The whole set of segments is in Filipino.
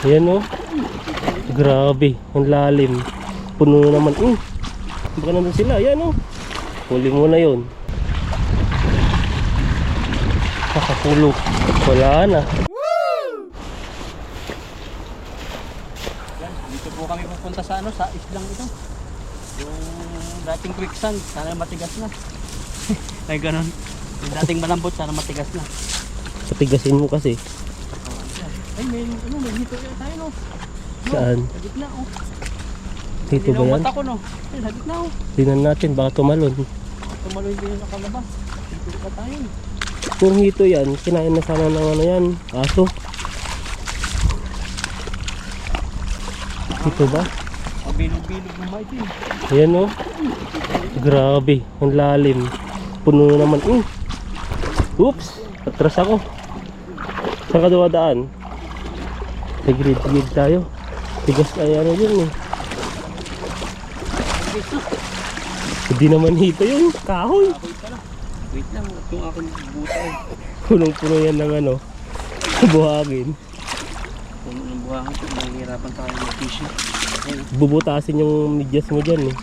Ayan o. Grabe, ang lalim. Puno na naman. Baka nandun sila. Ayan o. Huli mo na yun. Nakapulo. Wala na. Dito po kami pupunta sa sa islang ito. Yung dating quicksand, sana matigas na. Ay ganun. Yung dating malambot, sana matigas na. Patigasin mo kasi. Ay, may hito tayo, no? Saan? Sa gitna, oh. Dito ba yan? Mata ko, no? Ay, sa gitna, oh. Tingnan natin, baka tumalon. Tumaloy din sa kalabas. Dito pa tayo. Kung hito yan, kinain na sana ng ano yan, aso. Ito ba? Mabilog-bilog ng maitin. Ayan o. Grabe, ang lalim. Puno na naman. Oops, atras ako. Saan ka dumadaan? Tigrid-grid tayo. Tigas kaya ano yun eh. Hindi naman hito yun, kahoy. Wait lang, yung aking buta eh. Punong-puno yan ng ano, buhagin. Puno ng buhangin, nahihirapan tayo mag-fishing. Bubutasin yung medyas mo dyan eh.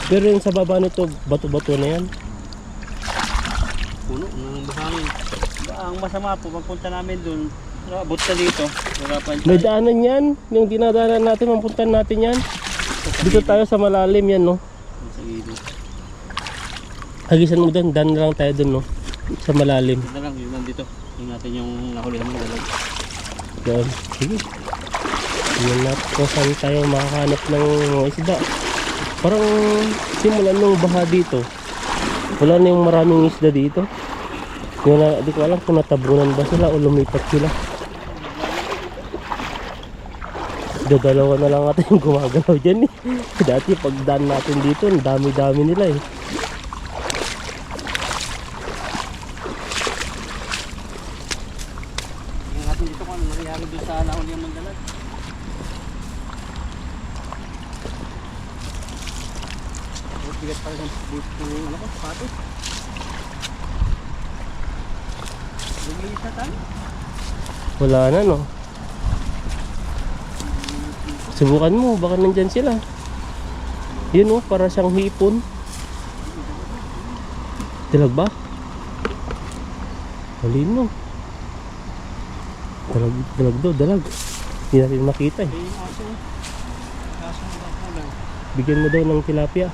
Pero yung sa baba nito, bato-bato na yan. Puno ng buhangin. Ang masama po, pagpunta namin dun, abot na dito. May daanan yan, yung dinadaanan natin, mapuntan natin yan. Dito tayo sa malalim yan, no? Sa gilid. Hagisan mo doon, daan na lang tayo doon, no? Sa malalim. Ito na lang, yun nandito. Yung natin yung nahuli naman dalag. Doon. Sige. Tingnan natin kung saan tayo makakahanap ng mga isda. Parang simulan nung baha dito. Wala na yung maraming isda dito. Di ko alam kung natabunan ba sila o lumipat sila. Dadalawa na lang natin yung gumagalaw dyan eh. Dati pagdaan natin dito, ang dami-dami nila eh. Tingnan natin dito kung ano nangyari doon sa nahuli yung mandalag. Bigat pa rin dito ano ko, sapatos. Lumilis na tayo. Wala na no. Subukan mo, baka nandyan sila. Yun oh, para siyang hipon. Dalag ba? Halin mo. Dalag do, dalag. Hindi natin makita eh. Yung aso. Aso na lang. Bigyan mo daw ng tilapia.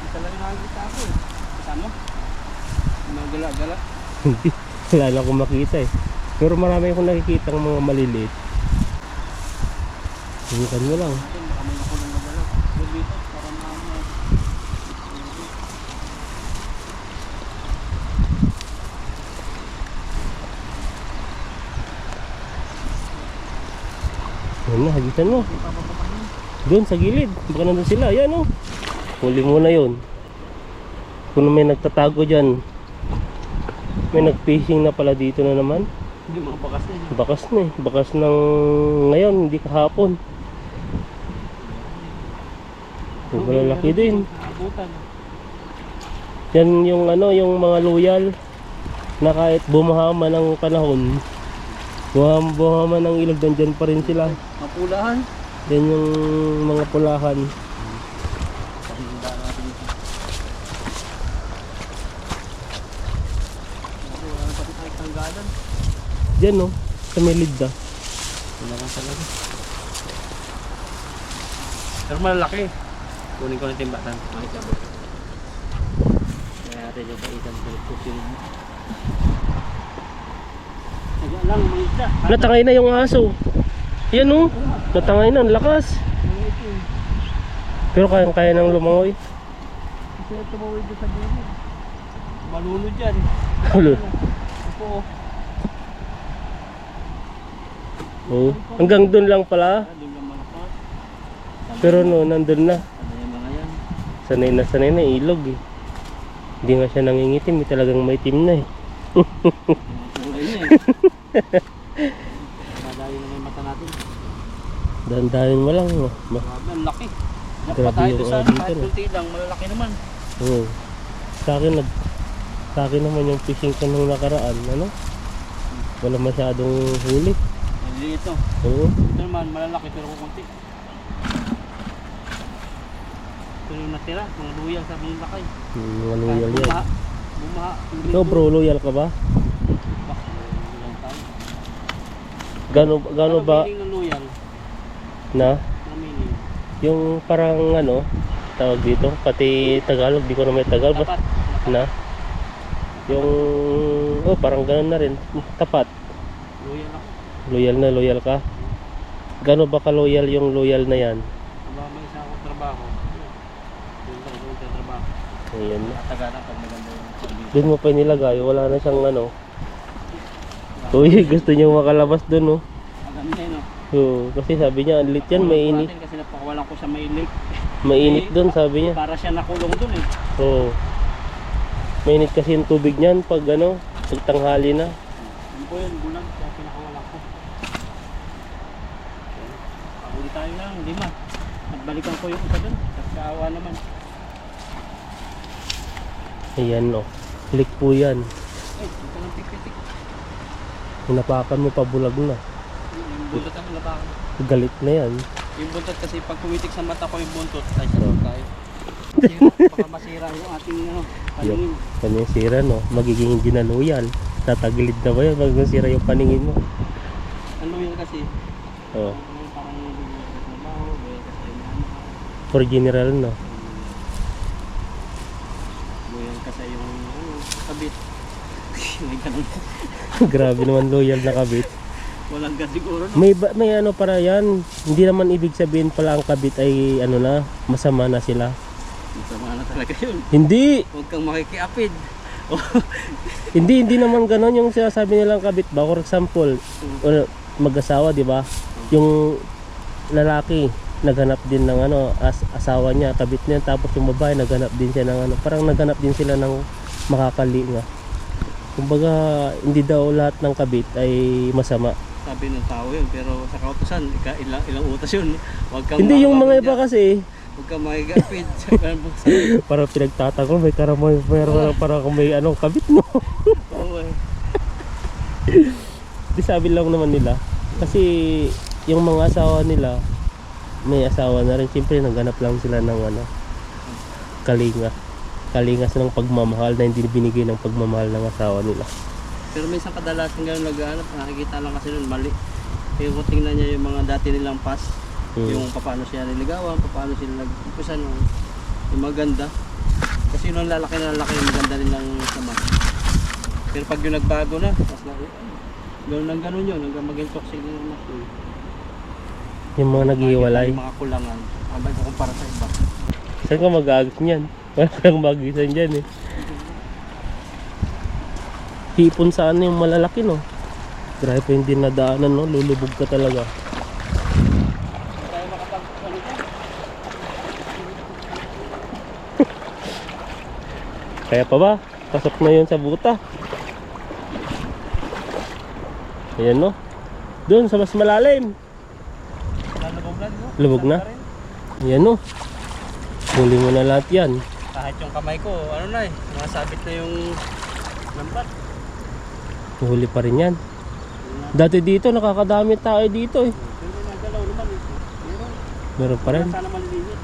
Talaga nakakita ako eh. Kasama? Magala-gala. Hindi, wala na akong makita eh. Pero marami akong nakikita ng mga maliliit. Subukan mo lang. Baka may nakulang magala. Doon dito, para mga... Ayun na, hagitan mo. Doon sa gilid, baka nandun sila. Ayan o. Huli mo na yun. Kung may nagtatago dyan, may nag-fishing na pala dito na naman. Hindi, mga bakas na yun. Bakas na eh. Bakas ng ngayon, hindi kahapon. Malalaki din. Abutan. Yan yung ano, yung mga loyal na kahit bumahaman ng panahon, bumahaman ng ilog, dyan pa rin sila. Mapulahan. Yan yung mga pulahan. Pahinda natin ito. Wala na pati tayo tanggalan. Dyan no, sa may lidda. Wala lang talaga. Pero malalaki. Kunin ko na timbatan. Makita ba? Kaya natin yung kaitan ko. Kusilin mo. Kaya lang, mga isda. Natangay na yung aso. Yan oh, natangay na, ang lakas. Pero kaya nang lumangoy. Kasi tumawid doon sa gilid. Malunod yan. Ulo. Opo. Oh, hanggang doon lang pala. Doon lang malakas. Pero no, nandun na. Ano yung mga yan? Sanay na ilog eh. Hindi nga siya nangingitim, talagang may itim na eh. Kulay niya eh. Madayo na yung mata natin. Dahan-dahan mo lang. Grabe, ang laki. Grabe Napatay yung doon sa dito, kahit no? kunti lang, malalaki naman. Oo. Sa akin, sa akin naman yung fishing ko nung nakaraan, ano? Wala masyadong huli. Maliliit to. Oo. Ito naman, malalaki pero kukunti. Ito yung natira, mga luyang sa mga lakay. Mga loyal yan. Bumaha. Ikaw bro, loyal ka ba? Gano ba Ano meaning ng loyal? na? Ano meaning? Yung parang ano, tawag dito, pati Tagalog, di ko na may Tagalog. Dapat. Na? Yung, oh parang ganun na rin, tapat. Loyal ako. Loyal ka? Gano ba ka-loyal yung loyal na yan? Aba, may isa akong trabaho. Yung trabaho. Ayan. Katagalan pag maganda yung service. Doon mo pa nilagay, wala na siyang ano. Uy, gusto niya makalabas doon, oh. Ang ganda yun, no? Oo, kasi sabi niya, ang lit yan, mainit. Kasi napakawalan ko sa mainit. Mainit doon, sabi niya. Para siya nakulong doon eh. Oo. Mainit kasi yung tubig niyan pag ano, pag tanghali na. Ano po yun, bulag. Kaya pinakawalan ko. Pahuli tayo lang, hindi ma. At balikan ko yung isa doon. Kaawa naman. Ayan, oh. Lik po yan. Ito lang tik-tik. Hinapakan mo pa bulag na. Yung buntot ang labakan. Galit na yan. Yung buntot kasi pag pumitik sa mata ko yung buntot, ay sarap tayo. Baka masira yung ating ano, paningin. Kanyang sira, no? Magiging hindi na loyal. Tatagilid na ba yan pag nasira yung paningin mo? Ano yun kasi? Oo. Parang trabaho, kasi ano. For general, no? Loyal kasi yung ano, kabit. May ganun. Grabe naman loyal na kabit. Walang gas siguro, no? May ano para yan. Hindi naman ibig sabihin pala ang kabit ay ano na, masama na sila. Masama na talaga yun. Hindi! Huwag kang makikiapid. Hindi naman ganon yung sinasabi nilang kabit ba? For example, mag-asawa, di ba? Yung lalaki naghanap din ng ano, asawa niya, kabit niya, tapos yung babae naghanap din siya ng ano, parang naghanap din sila ng makakalinga. Kumbaga, hindi daw lahat ng kabit ay masama. Sabi ng tao yun, pero sa kautusan, ilang utas yun. Huwag kang Hindi yung mga makakapid iba dyan. kasi, Huwag kang makikiapid. parang pinagtatanggol, may karamoy, pero parang kung may anong kabit mo. Oo eh. Di sabi lang naman nila, kasi yung mga asawa nila, may asawa na rin, siyempre naghanap lang sila ng ano, kalingas ng pagmamahal na hindi binigay ng pagmamahal ng asawa nila. Pero minsan kadalasan ngayon naghahanap, nakikita lang kasi nun mali. Kaya kung tingnan niya yung mga dati nilang past, yung paano siya niligawan, paano sila nag-upusan, yung maganda. Kasi yung lalaki na lalaki, yung maganda nilang sama. Pero pag yung nagbago na, mas ganun yun, hanggang maging toxic na mas yun. Yung mga naghihiwalay. Yung mga kulangan, abay ko kumpara sa iba. Saan ka mag-agos niyan? Wala kang magisan dyan eh. Hipon saan yung malalaki, no? Grabe pa yung dinadaanan, no? Lulubog ka talaga. Tayo makapag-ano dyan. Kaya pa ba? Pasok na yun sa buta. Ayan, no? Doon sa mas malalim. Lalubog no? Lubog na? Ayan, no? Huli mo na lahat yan. Kahit yung kamay ko, ano na eh, nakasabit na yung lambat. Huli pa rin yan. Dati dito, nakakadami tayo dito eh. Pero nagalaw naman eh. Meron pa rin. Sana maliliit.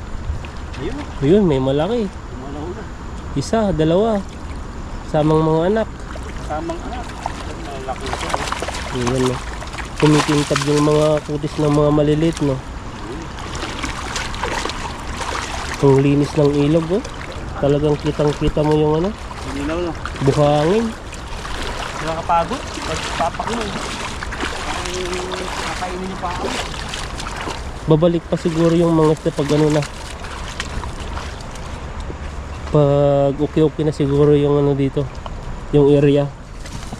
Ayun, Ayun, may malaki. kumalaw na. Isa, dalawa. Samang mga anak. Kasamang anak. Malaki ito. Ayan, no? Kumikintab yung mga kutis ng mga maliliit, no? Ang linis ng ilog, oh. Talagang kitang-kita mo yung ano, Luminaw no. buhangin. Hindi makapagod. Pagpapak mo. Nakainin yung paa. Babalik pa siguro yung mga isda pag ano na. Pag okay na siguro yung ano dito, yung area.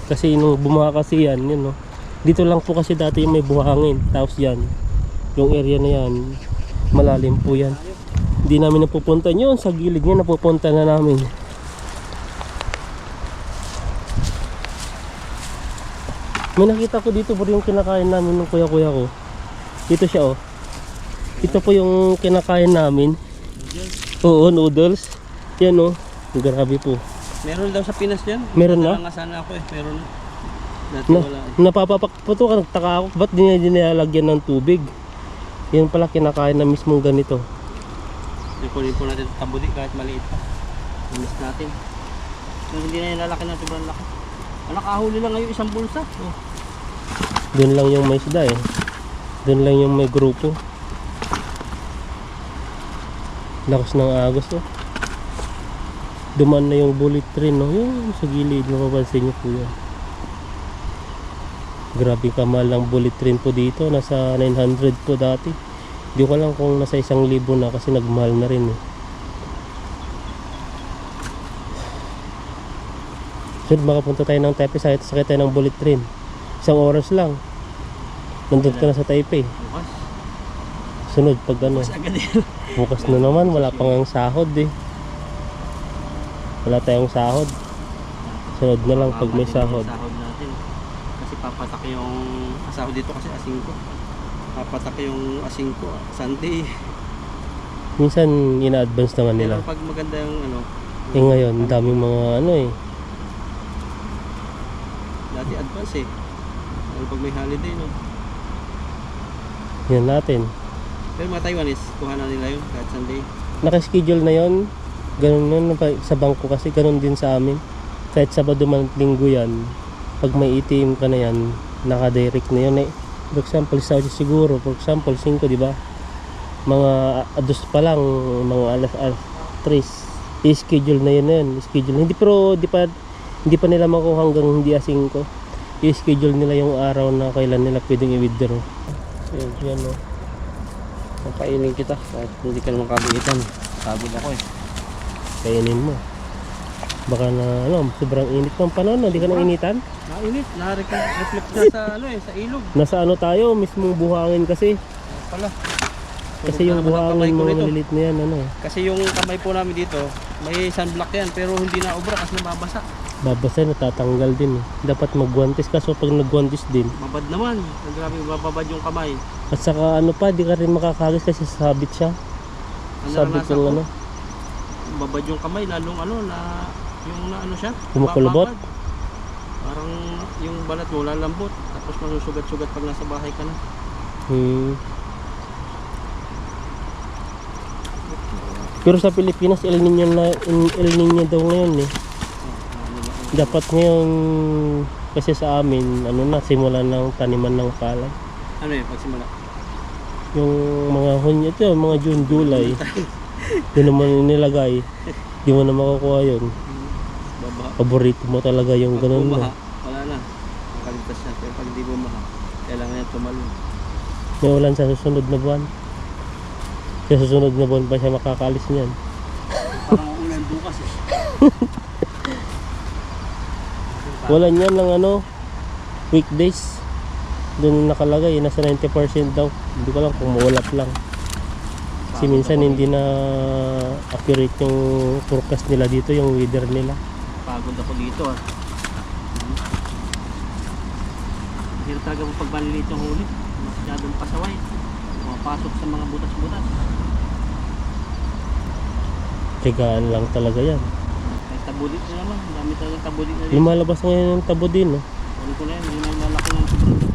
Kasi nung bumaha kasi yan, yun, no? Dito lang po kasi dati yung may buhangin. Tapos yan, yung area na yan, malalim po yan. Hindi namin napupunta yun, sa gilid niya napupunta na namin. May nakita ko dito bro yung kinakain namin ng kuya-kuya ko. Dito siya, oh. Ito po yung kinakain namin. Oo, noodles. Yan oh. Grabe po. Meron daw sa Pinas yan. Meron na? Nga sana ako eh. Meron na. Dati Na, wala eh. napapapak po to, nagtaka ako. Ba't di nilalagyan ng tubig? Yan pala kinakain na mismong ganito. Kunin po natin ito tabudi kahit maliit pa. Inis natin. So, hindi na yung lalaki na sobrang laki. Nakahuli lang ngayon isang bulsa. Oh. Doon lang yung may isda eh. Doon lang yung may grupo. Lakas ng agos oh. Dumaan na yung bullet train no. Yung sa gilid, mapapansin nyo po yan. Grabe kamahal ng bullet train po dito. Nasa 900 po dati. Hindi ko alam kung nasa 1,000 na kasi nagmahal na rin eh. So makapunta tayo ng Taipei, sakit tayo ng bullet train. 1 oras lang. Nandun ka na sa Taipei. Bukas. Sunod pag ano. Bukas agad yan. Bukas na naman, wala pang ang sahod eh. Wala tayong sahod. Sunod na lang pag may sahod. Sahod natin. Kasi papatak yung sahod dito kasi asing ko. Papatak yung asing ko. Sunday. Minsan ina-advance naman nila. Pero pag maganda yung ano. Eh ngayon, ang daming mga ano eh. Dati advance eh. Pero pag may holiday no. Yan natin. Pero mga Taiwanese, kuha na nila yun kahit Sunday. Naka-schedule na yon. Ganun nun sa bangko kasi ganun din sa amin. Kahit Sabado man at Linggo yan. Pag may ATM ka na yan, naka-direct na yun eh. For example, siguro, for example, 5, di ba? Mga ados pa lang, mga alas 3. I-schedule na yun. I-schedule. Hindi pa nila makuha hanggang hindi asing ko. I-schedule nila yung araw na kailan nila pwedeng i-withdraw. Yan o. Kainin kita kahit hindi ka naman kabigitan. Pagod ako eh. Kainin mo. Baka na sobrang init ng panahon, hindi ka nang initan? Nainit, na-reflect na sa ano eh, sa ilog. Nasa ano tayo, mismong buhangin kasi. Pala. Kasi yung buhangin mga malilit na yan, ano. Kasi yung kamay po namin dito, may sunblock yan pero hindi na obra kasi nababasa. Babasa, natatanggal din eh. Dapat magguantes kaso pag nagguantes din. Mabad naman, grabe mababad yung kamay. At saka ano pa, di ka rin makakagis kasi sabit siya. Sabit naranasan yung ko, ano. Mababad yung kamay, lalong ano na, yung na ano siya. Kumukulubot? babad. Parang yung balat mo lalambot, tapos masusugat-sugat pag nasa bahay ka na. Pero sa Pilipinas, El Niño daw ngayon eh. Dapat ngayon, kasi sa amin, ano na, simulan ng taniman ng palay. Ano yun, pagsimula? Yung mga hunyo, ito, mga June, July, yun naman nilagay. Di mo na makukuha yun. Babaha. Paborito mo talaga yung Pag ganun bumaha, mo. wala na. Makaligtas na. Pero pag di bumaha, kailangan yan tumalon. May ulan sa susunod na buwan. Sa susunod na buwan pa siya makakaalis niyan. Parang ulan bukas eh. Wala niyan ng ano, weekdays. Doon nakalagay, nasa 90% daw. Hindi ko lang kung maulap lang. Kasi minsan hindi na accurate yung forecast nila dito, yung weather nila. Pagod ako dito ah. Hirap talaga mo pag maliliit yung huli. Masyadong pasaway. Pumapasok sa mga butas-butas. Tigaan lang talaga yan. May tabudit na naman. Dami talagang tabudit na dito. Lumalabas ngayon yung tabudin. No? Ano ko na yan, hindi na yung lalaki ng sobrang dito.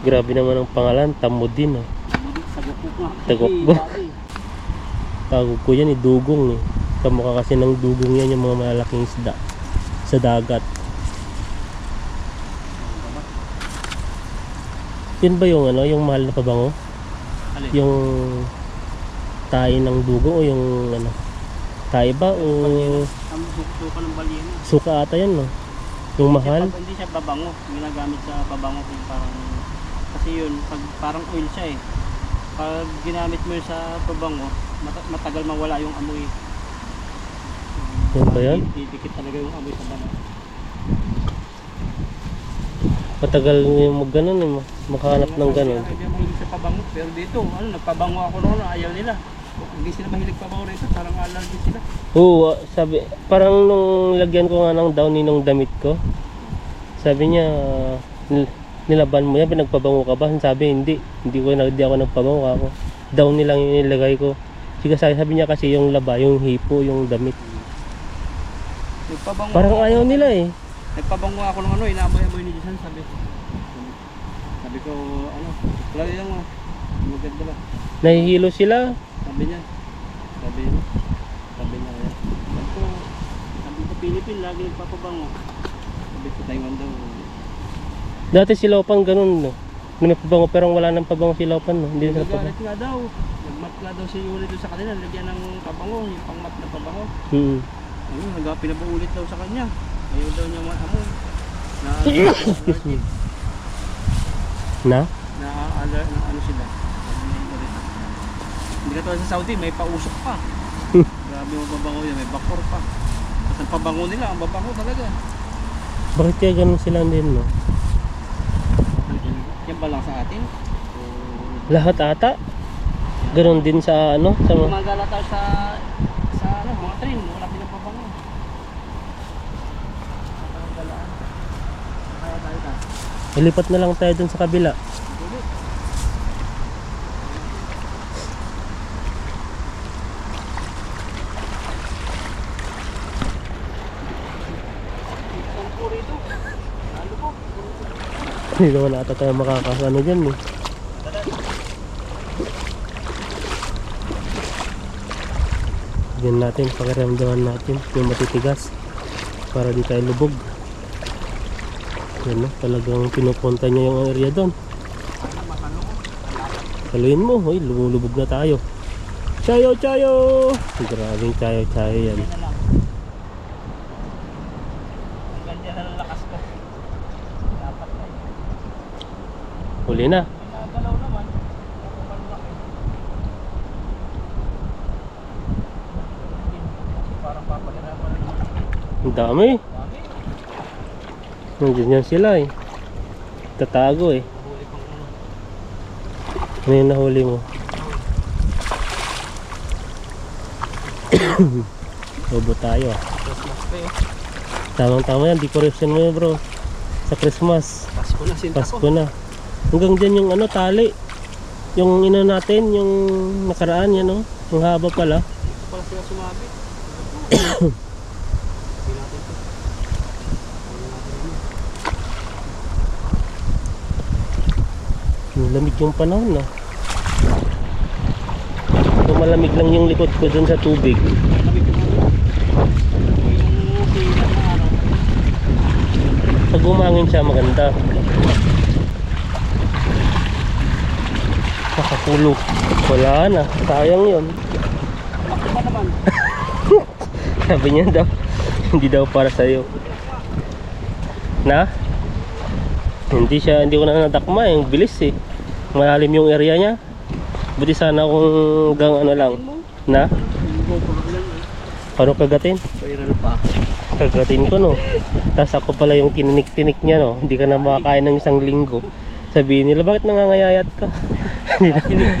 Grabe naman ang pangalan, Tamudin. No? Tabudit, sagupok nga. Sagupok. Tawag ko yan, dugong. Eh. Kamukha kasi ng dugong yan yung mga malalaking isda sa dagat. Yun ba yung ano, yung mahal na pabango? Alin? Yung tayo ng dugong o yung ano? Tayo ba o Ang suka ng balyen. suka ata yan no? Yung mahal? Pag hindi siya babango, ginagamit sa babango yung parang kasi yun, pag parang oil siya eh. Pag ginamit mo yun sa babango, matagal mawala yung amoy. Yan ba yan? Didikit talaga yung amoy sa bango. Matagal yung mag ganon eh, makahanap ng ganon. Hindi ako mahilig sa pabango, pero dito, ano, nagpabango ako noon, ayaw nila. Hindi sila mahilig pabango rito, parang allergy sila. Oo, sabi, parang nung lagyan ko nga ng downy nung damit ko, sabi niya, nilaban mo yan, pinagpabango ka ba? Sabi, hindi ako nagpabango ako. Downy lang yung nilagay ko. Sige, sabi niya kasi yung laba, yung hipo, yung damit. Nagpabango Parang ako- ayaw nila eh. Nagpabango ako ng ano, inaamoy-amoy ni Jason, sabi ko, ano, lagi lang mo. Maganda ba? Nahihilo sila. Sabi niya. Sabi niya kaya. Sabi ko, Philippine, lagi nagpapabango. Sabi ko, Taiwan daw. Dati si Lopan ganun, no? Na may pabango, pero wala nang pabango si Lopan, no? Hindi na Nagalit pabango. nga daw. Nagmat nga daw si Yuri doon sa kanila, lagyan ng pabango, yung pangmat na pabango. Hmm. Ayun, pinabaulit daw sa kanya. Ayaw daw niya maamoy. Excuse me. Na? Ano sila. Hindi ka sa Saudi, may pausok pa. Grabe yung pabango yan, may bakor pa. At ang pabango nila, ang babango talaga. Bakit kaya ganun sila din, no? Yan ba lang sa atin? Lahat ata. Ganun din sa ano, sa mga... Gumagala tayo sa ano, mga train, wala silang pabango. Ang galaan. Kaya tayo ka. Ilipat na lang tayo dun sa kabila. Ulit. Isang po rito. Ano po? Hindi naman ata tayo makakasano dyan, eh. Yan natin, pakiramdaman natin yung matitigas para di tayo lubog. Yan, no? Talagang pinupunta niya yung area doon. Saluhin mo, hoy, lumulubog na tayo. Chayo, chayo! Grabing chayo, chayo yan. Yan na lang. Ang ganda na ng lakas ko. Dapat na yun. Huli na. Nagalaw naman. Napapalaki. Kasi parang papaganapan rin. Ang dami. Dami. Nandiyan yan sila eh. Tatago eh. Nahuli pang uno. Ano yung nahuli mo? Lobo tayo ah. Christmas pa eh. Tamang tama yan, decoration mo yun bro. Sa Christmas. Pasko na sinta Pasko ko. na. Hanggang dyan yung ano, tali. Yung ino natin, yung nakaraan yan oh. Ang haba pala. Dito pala sila sumabit. Hindi natin ito. Ang lamig yung panahon na. So, malamig lang yung likod ko dun sa tubig. Lamig ko na. Yung pilat na araw. Pag umangin siya maganda. Nakapulo. Wala na. Sayang yun. Bakit ba naman? Sabi niya daw, hindi daw para sa'yo. Na? Hindi ko na nadakma eh. Ang bilis eh. Malalim yung area niya. Buti sana kung hanggang ano lang. Na? Yung GoPro lang eh. Paano kagatin? Viral pa. Kagatin ko no. Tapos ako pala yung tininik-tinik niya no. Hindi ka na makakain ng isang linggo. Sabihin nila, bakit nangangayayat ka? Tinik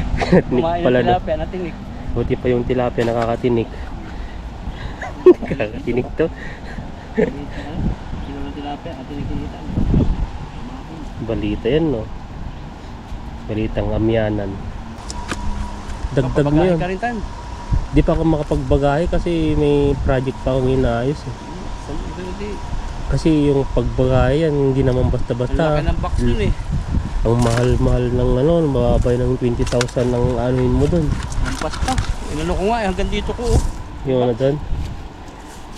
Kumain pala ng no. tilapia, natinik. Buti pa yung tilapia nakakatinik. Nakakatinik to. Sino ng tilapia, natinik kita. Balita yan no. Balitang amyanan. Dagdag mo Papabagahin yun. ka rin tan. Di pa ako makapagbagahe kasi may project pa akong inaayos eh. Kasi yung pagbagahe yan, hindi naman Ang basta-basta. laki ng box dun eh. Ang mahal-mahal ng ano, mababay ng 20,000 ng anuhin mo dun. Lampas pa. Inano ko nga eh, hanggang dito ko oh. Yung ano dun.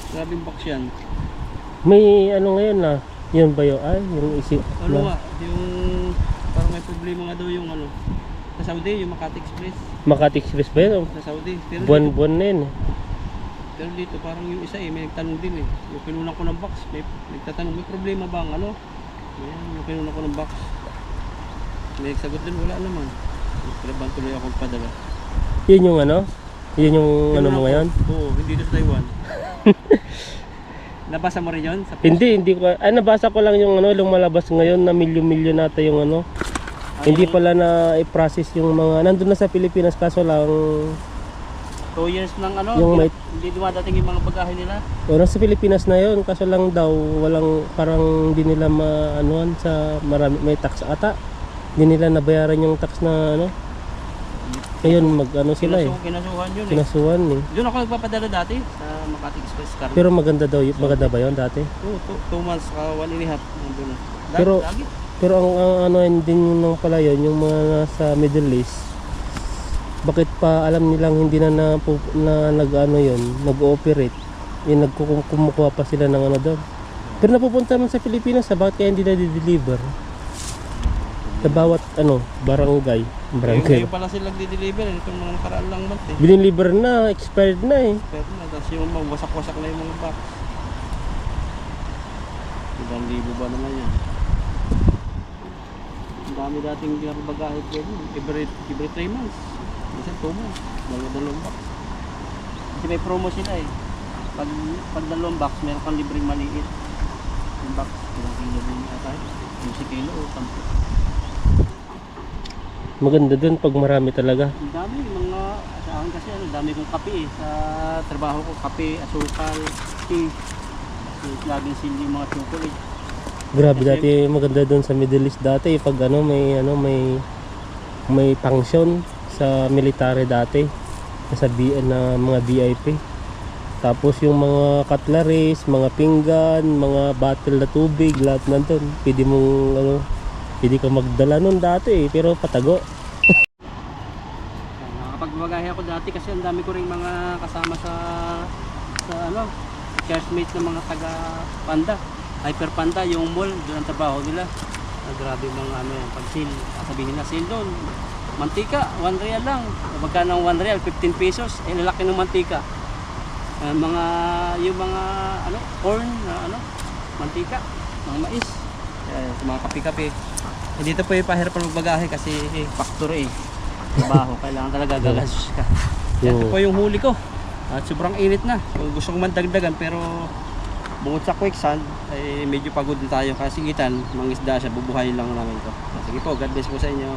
Grabing box yan. May ano ngayon na, yun ba yun? Ay, yung isip Ano na. nga, yung parang may problema nga daw yung ano. Sa Saudi, yung Makati Express. Makati Express ba yun? Sa Saudi. Pero dito, Buwan-buwan na yun eh. pero dito parang yung isa eh, may nagtanong din eh. Yung kinunan ko ng box, may nagtatanong, may problema ba ang ano? Ayan, yung kinunan ko ng box. May nagsagot din, wala naman. Kailangan tuloy akong padala. Yun yung ano? Yun yung ano Kinunan mo ko. ngayon? Oo, hindi dito sa Taiwan. Nabasa mo rin yun? Sa post? Hindi ko. Ay, nabasa ko lang yung ano, lumalabas ngayon na milyon-milyon nata yung ano. Hindi pala na i-process yung mga, nandun na sa Pilipinas kaso lang, 2 years ng ano, Yung may- hindi dumadating yung mga bagahe nila. o nasa Pilipinas na yun, kaso lang daw, walang, parang hindi nila maanuan sa marami, may tax ata. Hindi nila nabayaran yung tax na ano. Ngayon mag-ano sila eh. Kinasuhan yun eh. Kinasuhan eh. Doon ako nagpapadala dati sa Makati Express Car. Pero maganda daw, maganda ba yun dati? 2 months, 1.5 nandun. Pero- Lagi. Pero ang ano din nung pala yun, yung mga nasa Middle East, bakit pa alam nilang hindi na nag-ano yun, nag-ooperate, yung kumukuha pa sila ng ano doon. Pero napupunta man sa Pilipinas, bakit kaya hindi na di-deliver? Sa bawat ano, barangay. Ngayon pala sila nagdi-deliver itong mga nakaraan lang month eh. Biniliver na, expired na eh. Pero na, tapos yung mga wasak-wasak na yung mga box. 1,000 ba naman yan? Ang dami dating pinapabagahe ko yun. Every 3 months. Minsan 2 months. Dalawang box. Kasi may promo sila eh. Pag 2 box, meron kang libreng maliit. Yung box, ilang kilo din yata eh. 15 kilo o 10. Maganda doon pag marami talaga. Ang dami, mga sa akin kasi ano, dami kong kape eh. Sa trabaho ko, kape, asukal, tea. Laging sindi yung mga chocolate. Grabe Kasi- dati maganda doon sa Middle East dati pag ano may function sa military dati sa na mga VIP. Tapos yung mga cutleries, mga pinggan, mga bottle na tubig, lahat nandun. Pwede ka magdala nun dati eh, pero patago. Nakapagbagahe ako dati kasi ang dami ko ring mga kasama sa ano, churchmates ng mga taga Panda. Hyper Panda, yung mall, doon ang trabaho nila. Grabe mga ano yan, pag sale, sabihin nila sale doon. Mantika, 1 real lang. Magkano ang 1 real? 15 pesos. Eh, lalaki ng mantika. Yung mga ano, corn, ano, mantika, mga mais. Mga kape-kape. Eh, dito po yung pahirap ng magbagahe kasi factory eh. Trabaho, kailangan talaga gagastos ka. Ito po yung huli ko. At sobrang init na. Kung gusto kong mandagdagan pero bukod sa quicksand ay medyo pagod na tayo kasi gitan, mangisda siya, bubuhayin lang namin to. Sige po, God bless po sa inyo.